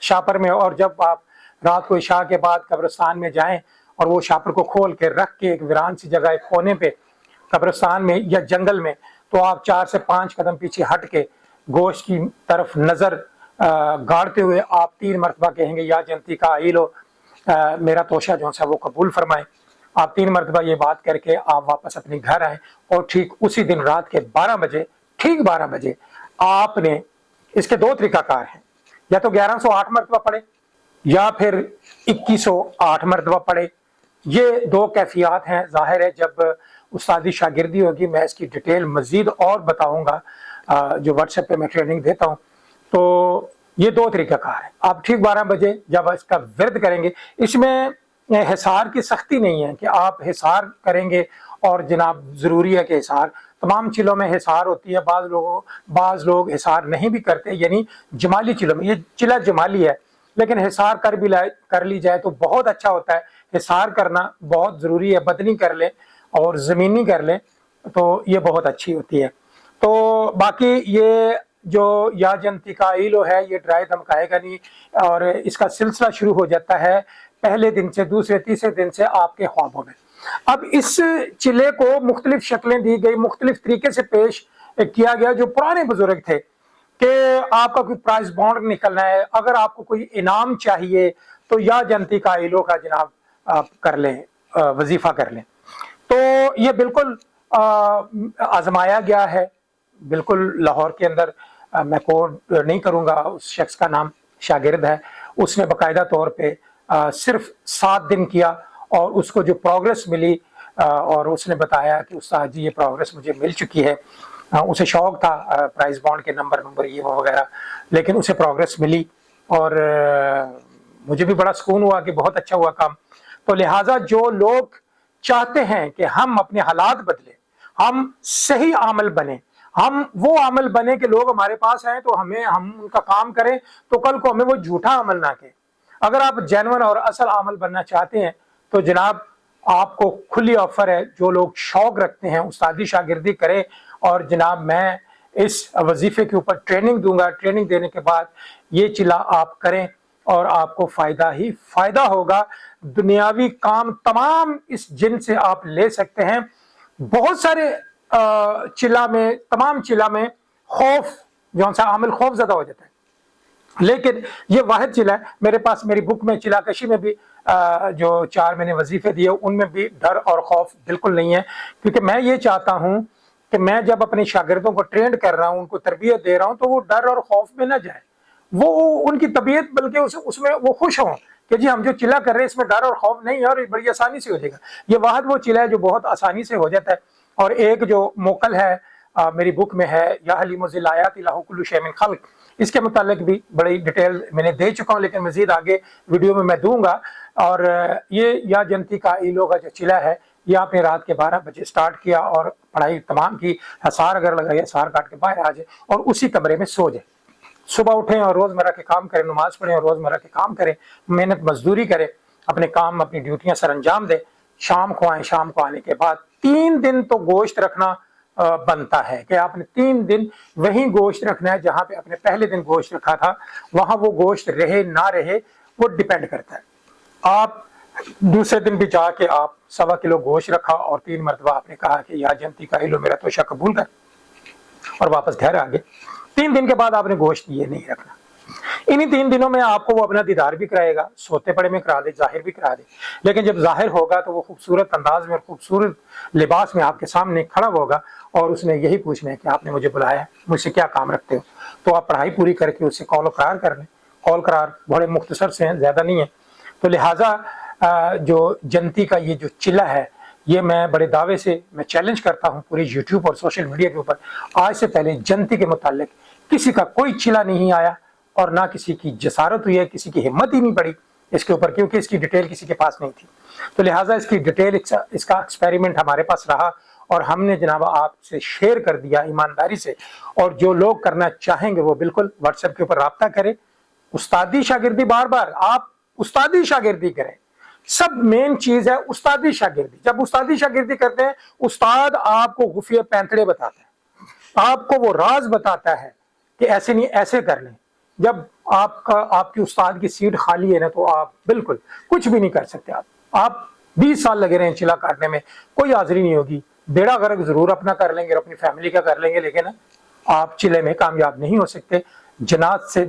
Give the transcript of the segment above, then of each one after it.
Shopper میں, اور جب آپ رات کو عشاء کے بعد قبرستان میں جائیں اور وہ شاپر کو کھول کے رکھ کے ایک ویران سی جگہ ایک کونے پہ قبرستان میں یا جنگل میں, تو آپ 4 سے 5 قدم پیچھے ہٹ کے گوشت کی طرف نظر گاڑتے ہوئے آپ 3 مرتبہ کہیں گے یا جنتی کا آئیلو میرا توشہ جو سا وہ قبول فرمائے. آپ 3 مرتبہ یہ بات کر کے آپ واپس اپنے گھر آئیں, اور ٹھیک اسی دن رات کے 12 بجے, ٹھیک 12 بجے آپ نے, اس کے 2 طریقہ کار ہیں, یا تو 1108 مرتبہ پڑھے یا پھر 2108 مرتبہ پڑھے. یہ 2 کیفیات ہیں. ظاہر ہے جب استادی شاگردی ہوگی میں اس کی ڈیٹیل مزید اور بتاؤں گا, جو واٹس ایپ پہ میں ٹریننگ دیتا ہوں. تو یہ 2 طریقہ کار ہے. آپ ٹھیک 12 بجے جب اس کا ورد کریں گے, اس میں حصار کی سختی نہیں ہے کہ آپ حصار کریں گے, اور جناب ضروری ہے کہ حصار تمام چلوں میں حصار ہوتی ہے, بعض لوگ حصار نہیں بھی کرتے, یعنی جمالی چلوں میں, یہ چلہ جمالی ہے لیکن حصار کر لی جائے تو بہت اچھا ہوتا ہے. حصار کرنا بہت ضروری ہے, بدنی کر لیں اور زمینی کر لیں تو یہ بہت اچھی ہوتی ہے. تو باقی یہ جو یا جنتی کا ایلو ہے یہ ڈرائے دھمکائے گا نہیں, اور اس کا سلسلہ شروع ہو جاتا ہے پہلے دن سے, دوسرے تیسرے دن سے آپ کے خوابوں میں. اب اس چلے کو مختلف شکلیں دی گئی, مختلف طریقے سے پیش کیا گیا. جو پرانے بزرگ تھے کہ آپ کا کوئی پرائز بانڈ نکلنا ہے, اگر آپ کو کوئی انعام چاہیے تو یا جنتی کا ایلو کا جناب آپ کر لیں, وظیفہ کر لیں. تو یہ بالکل آزمایا گیا ہے, بالکل لاہور کے اندر. میں کوٹ نہیں کروں گا, اس شخص کا نام شاگرد ہے, اس نے باقاعدہ طور پہ صرف 7 دن کیا, اور اس کو جو پروگرس ملی, اور اس نے بتایا کہ استاد جی یہ پروگرس مجھے مل چکی ہے. اسے شوق تھا پرائز بانڈ کے نمبر یہ وہ وغیرہ, لیکن اسے پروگرس ملی, اور مجھے بھی بڑا سکون ہوا کہ بہت اچھا ہوا کام. تو لہٰذا جو لوگ چاہتے ہیں کہ ہم اپنے حالات بدلیں, ہم صحیح عامل بنیں, ہم وہ عامل بنیں کہ لوگ ہمارے پاس آئیں تو ہم ان کا کام کریں, تو کل کو ہمیں وہ جھوٹا عمل نہ کہیں. اگر آپ جینون اور اصل عمل بننا چاہتے ہیں تو جناب آپ کو کھلی آفر ہے. جو لوگ شوق رکھتے ہیں استادی شاگردی کریں, اور جناب میں اس وظیفے کے اوپر ٹریننگ دوں گا. ٹریننگ دینے کے بعد یہ چلا آپ کریں اور آپ کو فائدہ ہی فائدہ ہوگا. دنیاوی کام تمام اس جن سے آپ لے سکتے ہیں. بہت سارے تمام چلا میں خوف جو سا عامل خوف زدہ ہو جاتا ہے, لیکن یہ واحد چلا ہے. میرے پاس میری بک میں چلا کشی میں بھی جو 4 میں نے وظیفے دیے ان میں بھی ڈر اور خوف بالکل نہیں ہے, کیونکہ میں یہ چاہتا ہوں کہ میں جب اپنے شاگردوں کو ٹرینڈ کر رہا ہوں, ان کو تربیت دے رہا ہوں, تو وہ ڈر اور خوف میں نہ جائے, وہ ان کی طبیعت بلکہ اس میں وہ خوش ہوں کہ جی ہم جو چلا کر رہے ہیں اس میں ڈر اور خوف نہیں ہے, اور بڑی آسانی سے ہو جائے گا. یہ واحد وہ چلا ہے جو بہت آسانی سے ہو جاتا ہے. اور ایک جو موکل ہے میری بک میں ہے, یا حلیم ذی الآیات لہ کل شیء من خلق, اس کے متعلق بھی بڑی ڈیٹیل میں نے دے چکا ہوں, لیکن مزید آگے ویڈیو میں دوں گا. اور یہ یا جنتی کا ایلو کا جو چلا ہے یہ آپ نے رات کے 12 بجے سٹارٹ کیا, اور پڑھائی تمام کی. حصار اگر لگا, حصار کاٹ کے باہر آ جائے اور اسی کمرے میں سو جائے. صبح اٹھیں اور روزمرہ کے کام کریں, نماز پڑھیں اور روزمرہ کے کام کریں, محنت مزدوری کریں, اپنے کام اپنی ڈیوٹیاں سر انجام دیں. شام کو آئیں, شام کو آنے کے بعد 3 دن تو گوشت رکھنا بنتا ہے کہ آپ نے 3 دن وہیں گوشت رکھنا ہے جہاں پہ آپ نے پہلے دن گوشت رکھا تھا. وہاں وہ گوشت رہے نہ رہے وہ ڈیپینڈ کرتا ہے. آپ دوسرے دن بھی جا کے آپ 1.25 کلو گوشت رکھا, اور 3 مرتبہ آپ نے کہا کہ یا جنتی کا ایلو میرا توشہ قبول کر, اور واپس گھر آ گئے. 3 دن کے بعد آپ نے گوشت یہ نہیں رکھنا. انہی 3 دنوں میں آپ کو وہ اپنا دیدار بھی کرائے گا, سوتے پڑے میں کرا دے, ظاہر بھی کرا دے, لیکن جب ظاہر ہوگا تو وہ خوبصورت انداز میں اور خوبصورت لباس میں آپ کے سامنے کھڑا ہوگا, اور اس نے یہی پوچھنا ہے کہ آپ نے مجھے بلایا, مجھ سے کیا کام رکھتے ہو. تو آپ پڑھائی پوری کر کے اس سے قول و قرار کر لیں. قول قرار بڑے مختصر سے ہیں, زیادہ نہیں ہے. تو لہٰذا جو جنتی کا یہ جو چلہ ہے یہ میں بڑے دعوے سے میں چیلنج کرتا ہوں پوری یوٹیوب اور سوشل میڈیا کے اوپر. آج سے پہلے جنتی کے متعلق کسی کا کوئی چلہ نہیں آیا, اور نہ کسی کی جسارت ہوئی ہے, کسی کی ہمت ہی نہیں پڑی اس کے اوپر, کیونکہ اس کی ڈیٹیل کسی کے پاس نہیں تھی. تو لہٰذا اس کی ڈیٹیل, اس کا ایکسپیریمنٹ ہمارے پاس رہا, اور ہم نے جناب آپ سے شیئر کر دیا ایمانداری سے. اور جو لوگ کرنا چاہیں گے وہ بالکل واٹس ایپ کے اوپر رابطہ کریں. استادی شاگردی, بار بار آپ استادی شاگردی کریں. سب مین چیز ہے استادی شاگردی. جب استادی شاگردی کرتے ہیں, استاد آپ کو خفیہ پینتڑے بتاتا ہے, آپ کو وہ راز بتاتا ہے کہ ایسے نہیں ایسے کر لیں. جب آپ کی استاد کی سیٹ خالی ہے نا تو آپ بالکل کچھ بھی نہیں کر سکتے. آپ 20 سال لگے رہے ہیں چلا کاٹنے میں, کوئی حاضری نہیں ہوگی. بیڑا غرق ضرور اپنا کر لیں گے اور اپنی فیملی کا کر لیں گے, لیکن آپ چلے میں کامیاب نہیں ہو سکتے. جنات سے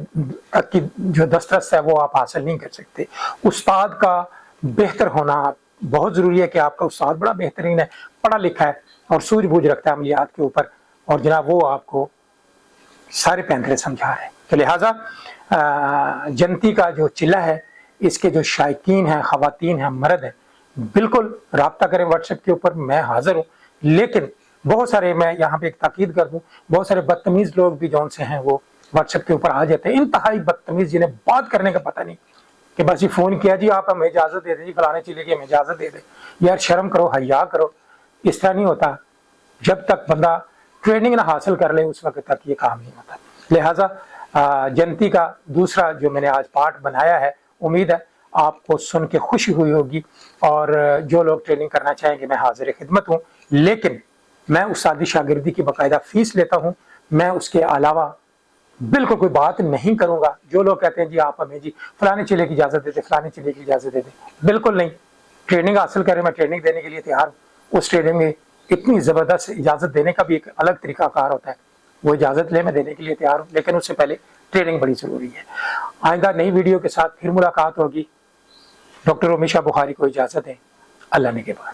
کی جو دسترس ہے وہ آپ حاصل نہیں کر سکتے. استاد کا بہتر ہونا بہت ضروری ہے کہ آپ کا استاد بڑا بہترین ہے, پڑھا لکھا ہے اور سوجھ بوجھ رکھتا ہے عملیات کے اوپر, اور جناب وہ آپ کو سارے پینترے سمجھا ہے. تو لہٰذا جنتی کا جو چلہ ہے, اس کے جو شائقین ہیں, خواتین ہیں, مرد ہیں, بالکل رابطہ کریں واٹس ایپ کے اوپر, میں حاضر ہوں. لیکن بہت سارے, میں یہاں پہ ایک تاکید کر دوں, بہت سارے بدتمیز لوگ بھی جون سے ہیں وہ واٹس ایپ کے اوپر آ جاتے ہیں, انتہائی بدتمیز, جنہیں بات کرنے کا پتہ نہیں, کہ بس یہ فون کیا جی آپ ہمیں اجازت دے دیں, جی فلانے چلے گی ہمیں اجازت دے دیں. یار شرم کرو, حیا کرو. اس طرح نہیں ہوتا. جب تک بندہ ٹریننگ نہ حاصل کر لے اس وقت تک یہ کام نہیں ہوتا. لہٰذا جنتی کا دوسرا جو میں نے آج پارٹ بنایا ہے, امید ہے آپ کو سن کے خوشی ہوئی ہوگی. اور جو لوگ ٹریننگ کرنا چاہیں گے, میں حاضر خدمت ہوں. لیکن میں استادی شاگردی کی باقاعدہ فیس لیتا ہوں. میں اس کے علاوہ بالکل کوئی بات نہیں کروں گا. جو لوگ کہتے ہیں جی آپ ہمیں جی فلانے چلے کی اجازت دے دیں, فلانے چلے کی اجازت دے دیں, بالکل نہیں. ٹریننگ حاصل کریں, میں ٹریننگ دینے کے لیے تیار ہوں. اس ٹریننگ میں اتنی زبردست اجازت دینے کا بھی ایک الگ طریقہ کار ہوتا ہے, وہ اجازت لے, میں دینے کے لیے تیار ہوں, لیکن اس سے پہلے ٹریننگ بڑی ضروری ہے. آئندہ نئی ویڈیو کے ساتھ پھر ملاقات ہوگی. ڈاکٹر امیشہ بخاری کو اجازت دیں. اللہ نے کے بعد.